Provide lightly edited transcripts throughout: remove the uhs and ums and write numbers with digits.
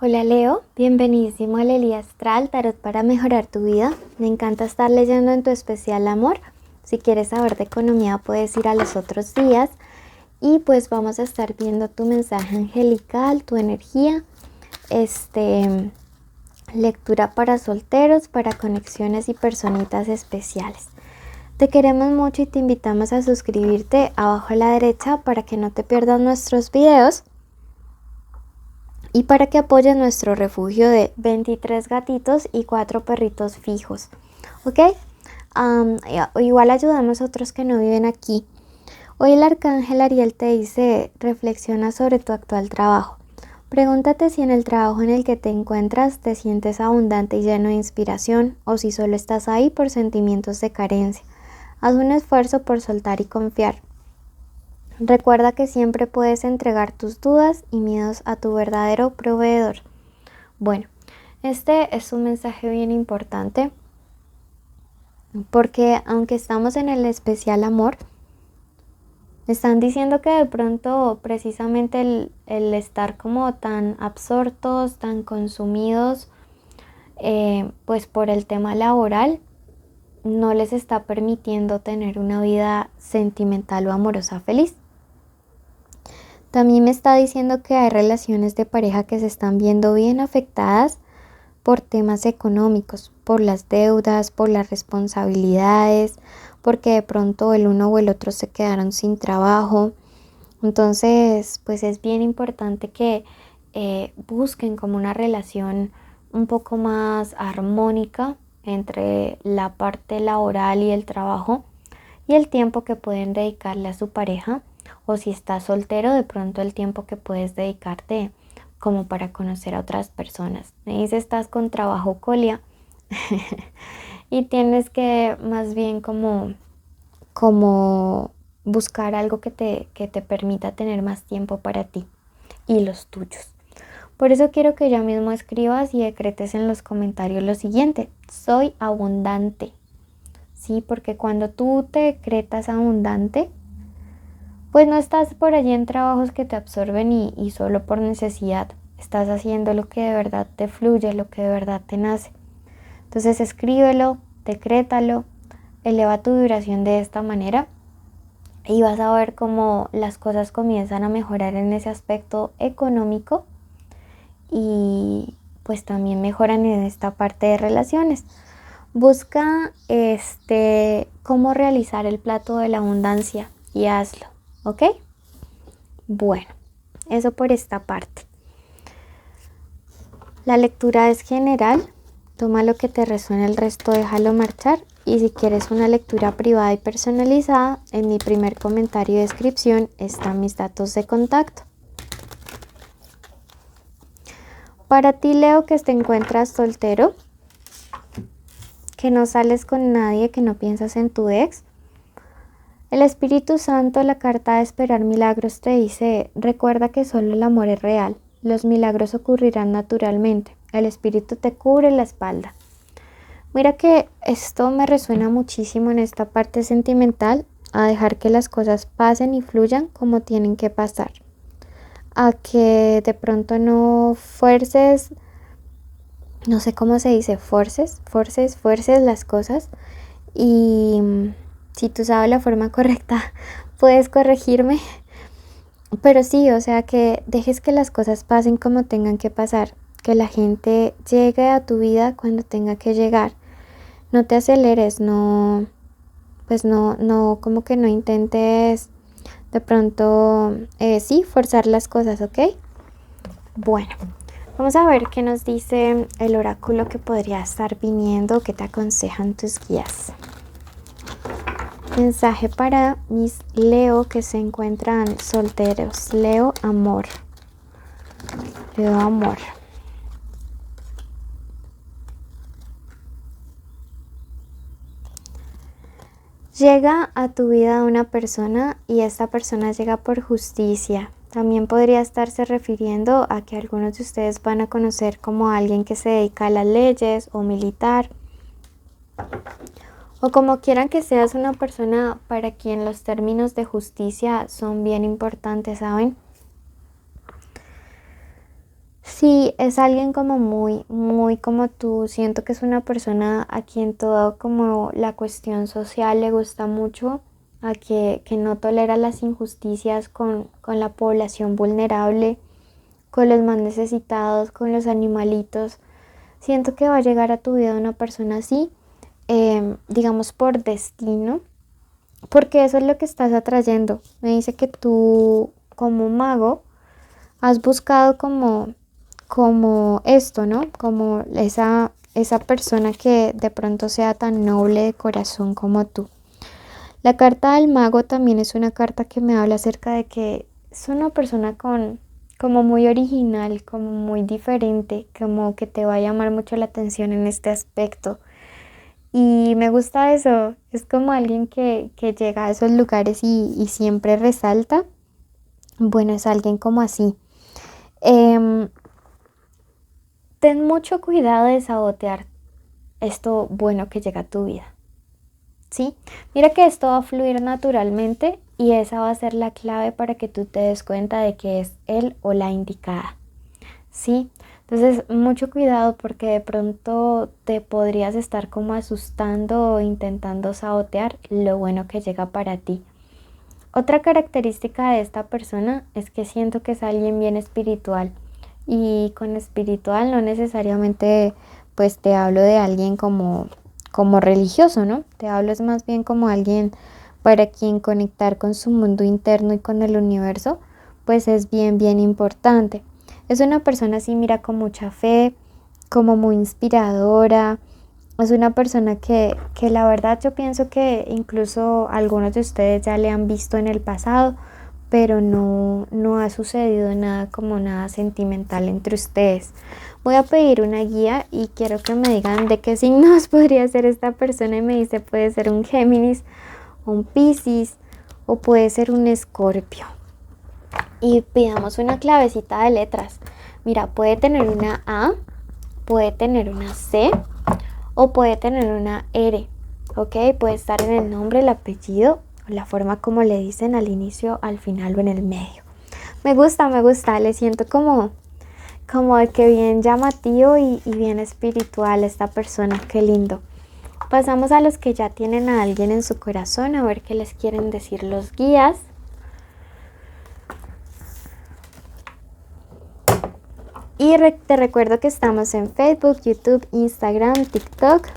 Hola Leo, bienvenidísimo al Elías Astral, Tarot para mejorar tu vida. Me encanta estar leyendo en tu especial amor. Si quieres saber de economía puedes ir a los otros días. Y pues vamos a estar viendo tu mensaje angelical, tu energía. Lectura para solteros, para conexiones y personitas especiales. Te queremos mucho y te invitamos a suscribirte abajo a la derecha para que no te pierdas nuestros videos. Y para que apoyen nuestro refugio de 23 gatitos y 4 perritos fijos. ¿Ok? Igual ayudamos a otros que no viven aquí. Hoy el arcángel Ariel te dice, reflexiona sobre tu actual trabajo. Pregúntate si en el trabajo en el que te encuentras te sientes abundante y lleno de inspiración o si solo estás ahí por sentimientos de carencia. Haz un esfuerzo por soltar y confiar. Recuerda que siempre puedes entregar tus dudas y miedos a tu verdadero proveedor. Bueno, este es un mensaje bien importante porque aunque estamos en el especial amor, están diciendo que de pronto precisamente el estar como tan absortos, tan consumidos, pues por el tema laboral, no les está permitiendo tener una vida sentimental o amorosa feliz. También me está diciendo que hay relaciones de pareja que se están viendo bien afectadas por temas económicos, por las deudas, por las responsabilidades, porque de pronto el uno o el otro se quedaron sin trabajo. Entonces, pues es bien importante que busquen como una relación un poco más armónica entre la parte laboral y el trabajo y el tiempo que pueden dedicarle a su pareja. O si estás soltero, de pronto el tiempo que puedes dedicarte como para conocer a otras personas. Me dice, estás con trabajo colia y tienes que más bien como buscar algo que te permita tener más tiempo para ti y los tuyos. Por eso quiero que ya mismo escribas y decretes en los comentarios lo siguiente: soy abundante. Sí, porque cuando tú te decretas abundante, pues no estás por allí en trabajos que te absorben y solo por necesidad. Estás haciendo lo que de verdad te fluye, lo que de verdad te nace. Entonces escríbelo, decrétalo, eleva tu vibración de esta manera y vas a ver cómo las cosas comienzan a mejorar en ese aspecto económico y pues también mejoran en esta parte de relaciones. Busca cómo realizar el plato de la abundancia y hazlo, ¿ok? Bueno, eso por esta parte. La lectura es general, toma lo que te resuene, el resto déjalo marchar. Y si quieres una lectura privada y personalizada, en mi primer comentario y descripción están mis datos de contacto. Para ti, Leo, que te encuentras soltero, que no sales con nadie, que no piensas en tu ex, el Espíritu Santo, la carta de esperar milagros, te dice, recuerda que solo el amor es real. Los milagros ocurrirán naturalmente. El Espíritu te cubre la espalda. Mira que esto me resuena muchísimo en esta parte sentimental, a dejar que las cosas pasen y fluyan como tienen que pasar. A que de pronto no fuerces, no sé cómo se dice, fuerces las cosas. Y si tú sabes la forma correcta, puedes corregirme. Pero sí, o sea, que dejes que las cosas pasen como tengan que pasar. Que la gente llegue a tu vida cuando tenga que llegar. No te aceleres, no, como que no intentes de pronto, sí, forzar las cosas, ¿ok? Bueno, vamos a ver qué nos dice el oráculo que podría estar viniendo, qué te aconsejan tus guías. Mensaje para mis Leo que se encuentran solteros. Leo, amor. Leo, amor. Llega a tu vida una persona y esta persona llega por justicia. También podría estarse refiriendo a que algunos de ustedes van a conocer como a alguien que se dedica a las leyes o militar. O como quieran que seas una persona para quien los términos de justicia son bien importantes, ¿saben? Sí, es alguien como muy, muy como tú. Siento que es una persona a quien todo como la cuestión social le gusta mucho, que no tolera las injusticias con la población vulnerable, con los más necesitados, con los animalitos. Siento que va a llegar a tu vida una persona así, digamos por destino, porque eso es lo que estás atrayendo. Me dice que tú como mago has buscado como esto, ¿no? Como esa persona que de pronto sea tan noble de corazón como tú. La carta del mago también es una carta que me habla acerca de que es una persona como muy original, como muy diferente, como que te va a llamar mucho la atención en este aspecto. Y me gusta eso, es como alguien que llega a esos lugares y siempre resalta. Bueno, es alguien como así. Em, Ten mucho cuidado de sabotear esto bueno que llega a tu vida, ¿sí? Mira que esto va a fluir naturalmente y esa va a ser la clave para que tú te des cuenta de que es él o la indicada, ¿sí? Entonces, mucho cuidado porque de pronto te podrías estar como asustando o intentando sabotear lo bueno que llega para ti. Otra característica de esta persona es que siento que es alguien bien espiritual y con espiritual no necesariamente pues te hablo de alguien como religioso, ¿no? Te hablo es más bien como alguien para quien conectar con su mundo interno y con el universo pues es bien bien importante. Es una persona así, mira, con mucha fe, como muy inspiradora. Es una persona que la verdad yo pienso que incluso algunos de ustedes ya le han visto en el pasado, pero no ha sucedido nada como nada sentimental entre ustedes. Voy a pedir una guía y quiero que me digan de qué signos podría ser esta persona y me dice puede ser un Géminis, un Piscis o puede ser un Escorpio. Y pidamos una clavecita de letras. Mira, puede tener una A, puede tener una C o puede tener una R, ¿ok? Puede estar en el nombre, el apellido, o la forma como le dicen al inicio, al final o en el medio. Me gusta, le siento como de que bien llamativo y bien espiritual esta persona, qué lindo. Pasamos a los que ya tienen a alguien en su corazón, a ver qué les quieren decir los guías. Y te recuerdo que estamos en Facebook, YouTube, Instagram, TikTok.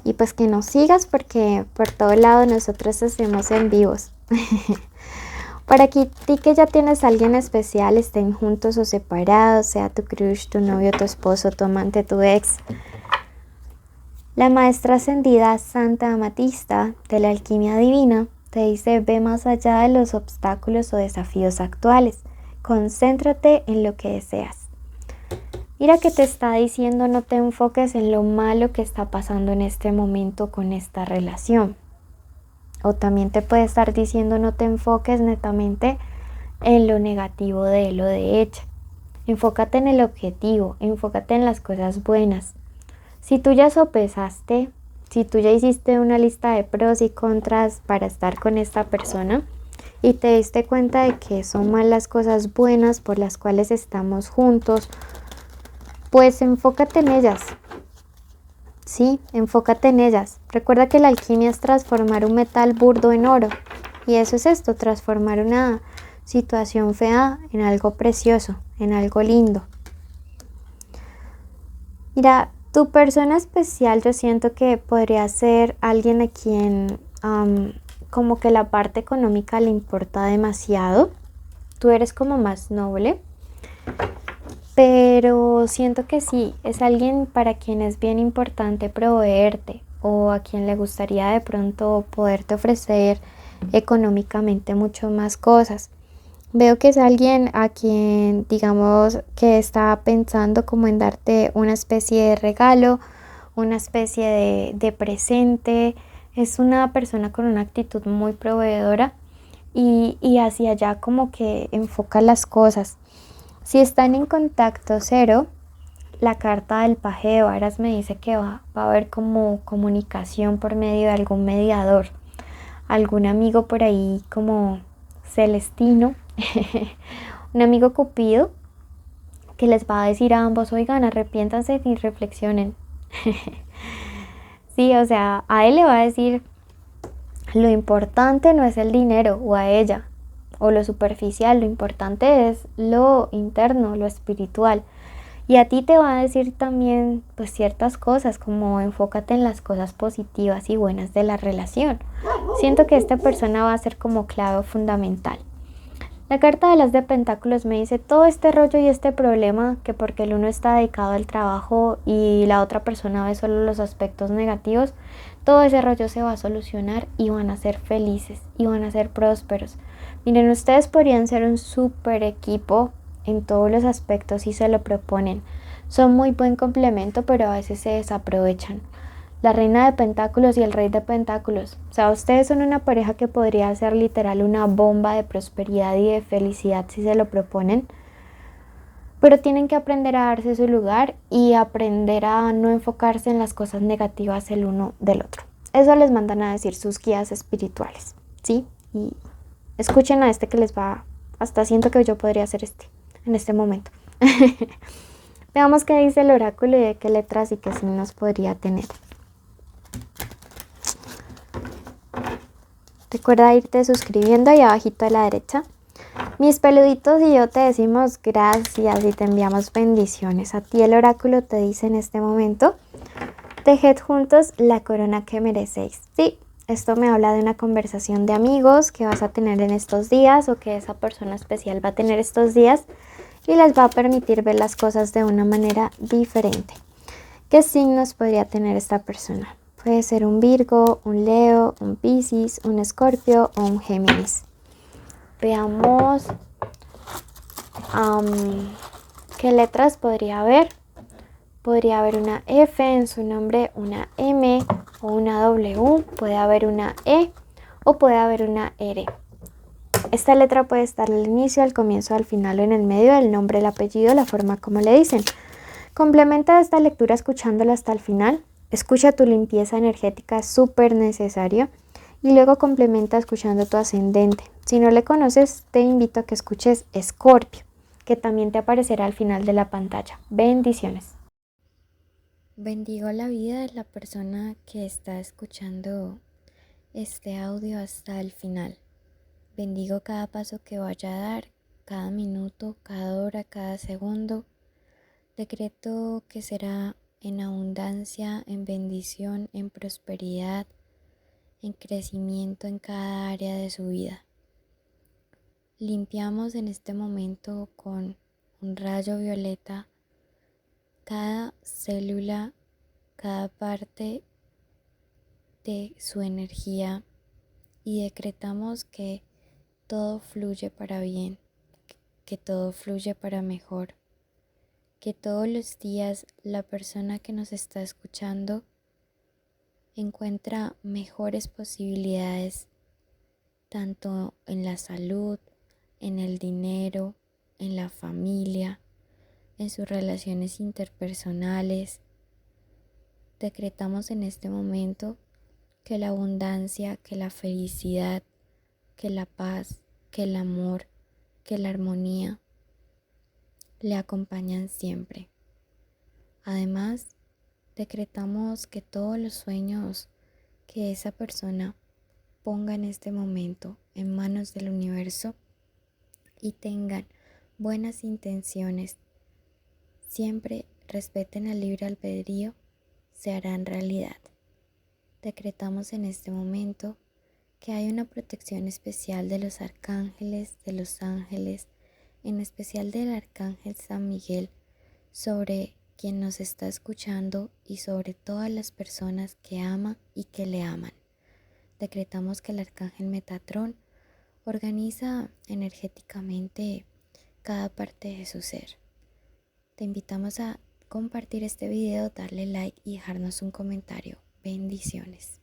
Y pues que nos sigas porque por todo lado nosotros hacemos en vivos. Para ti que ya tienes a alguien especial, estén juntos o separados, sea tu crush, tu novio, tu esposo, tu amante, tu ex. La maestra ascendida Santa Amatista de la alquimia divina te dice: ve más allá de los obstáculos o desafíos actuales. Concéntrate en lo que deseas. Mira que te está diciendo no te enfoques en lo malo que está pasando en este momento con esta relación. O también te puede estar diciendo no te enfoques netamente en lo negativo de él o de ella. Enfócate en el objetivo, enfócate en las cosas buenas. Si tú ya sopesaste, si tú ya hiciste una lista de pros y contras para estar con esta persona y te diste cuenta de que son más las cosas buenas por las cuales estamos juntos, pues enfócate en ellas. Sí, enfócate en ellas. Recuerda que la alquimia es transformar un metal burdo en oro. Y eso es esto, transformar una situación fea en algo precioso, en algo lindo. Mira, tu persona especial yo siento que podría ser alguien a quien como que la parte económica le importa demasiado. Tú eres como más noble. Pero siento que sí, es alguien para quien es bien importante proveerte o a quien le gustaría de pronto poderte ofrecer económicamente mucho más cosas. Veo que es alguien a quien, digamos, que está pensando como en darte una especie de regalo, una especie de presente. Es una persona con una actitud muy proveedora y hacia allá como que enfoca las cosas. Si están en contacto cero, la carta del paje de varas me dice que va a haber como comunicación por medio de algún mediador, algún amigo por ahí como celestino, un amigo cupido que les va a decir a ambos, oigan, arrepiéntanse y reflexionen. Sí, o sea, a él le va a decir, lo importante no es el dinero, o a ella, o lo superficial, lo importante es lo interno, lo espiritual. Y a ti te va a decir también pues ciertas cosas, como enfócate en las cosas positivas y buenas de la relación. Siento que esta persona va a ser como clave fundamental. La carta de las de Pentáculos me dice todo este rollo y este problema, que porque el uno está dedicado al trabajo y la otra persona ve solo los aspectos negativos, todo ese rollo se va a solucionar y van a ser felices y van a ser prósperos. Miren, ustedes podrían ser un super equipo en todos los aspectos si se lo proponen. Son muy buen complemento, pero a veces se desaprovechan. La reina de pentáculos y el rey de pentáculos. O sea, ustedes son una pareja que podría ser literal una bomba de prosperidad y de felicidad si se lo proponen. Pero tienen que aprender a darse su lugar y aprender a no enfocarse en las cosas negativas el uno del otro. Eso les mandan a decir sus guías espirituales, ¿sí? Y escuchen a este que les va, hasta siento que yo podría ser en este momento. Veamos qué dice el oráculo y de qué letras y qué signos podría tener. Recuerda irte suscribiendo ahí abajito a la derecha. Mis peluditos y yo te decimos gracias y te enviamos bendiciones. A ti el oráculo te dice en este momento, tejed juntos la corona que merecéis. Sí, esto me habla de una conversación de amigos que vas a tener en estos días o que esa persona especial va a tener estos días y les va a permitir ver las cosas de una manera diferente. ¿Qué signos podría tener esta persona? Puede ser un Virgo, un Leo, un Piscis, un Escorpio o un Géminis. Veamos qué letras podría haber. Podría haber una F en su nombre, una M o una W. Puede haber una E o puede haber una R. Esta letra puede estar al inicio, al comienzo, al final o en el medio del nombre, el apellido, la forma como le dicen. Complementa esta lectura escuchándola hasta el final. Escucha tu limpieza energética, es súper necesario. Y luego complementa escuchando tu ascendente. Si no le conoces, te invito a que escuches Escorpio, que también te aparecerá al final de la pantalla. Bendiciones. Bendigo la vida de la persona que está escuchando este audio hasta el final. Bendigo cada paso que vaya a dar, cada minuto, cada hora, cada segundo. Decreto que será en abundancia, en bendición, en prosperidad, en crecimiento en cada área de su vida. Limpiamos en este momento con un rayo violeta cada célula, cada parte de su energía y decretamos que todo fluye para bien, que todo fluye para mejor, que todos los días la persona que nos está escuchando encuentra mejores posibilidades tanto en la salud, en el dinero, en la familia, en sus relaciones interpersonales. Decretamos en este momento que la abundancia, que la felicidad, que la paz, que el amor, que la armonía le acompañan siempre. Además, decretamos que todos los sueños que esa persona ponga en este momento en manos del universo y tengan buenas intenciones, siempre respeten el libre albedrío, se harán realidad. Decretamos en este momento que hay una protección especial de los arcángeles, de los ángeles, en especial del arcángel San Miguel, sobre quien nos está escuchando y sobre todas las personas que ama y que le aman. Decretamos que el arcángel Metatrón organiza energéticamente cada parte de su ser. Te invitamos a compartir este video, darle like y dejarnos un comentario. Bendiciones.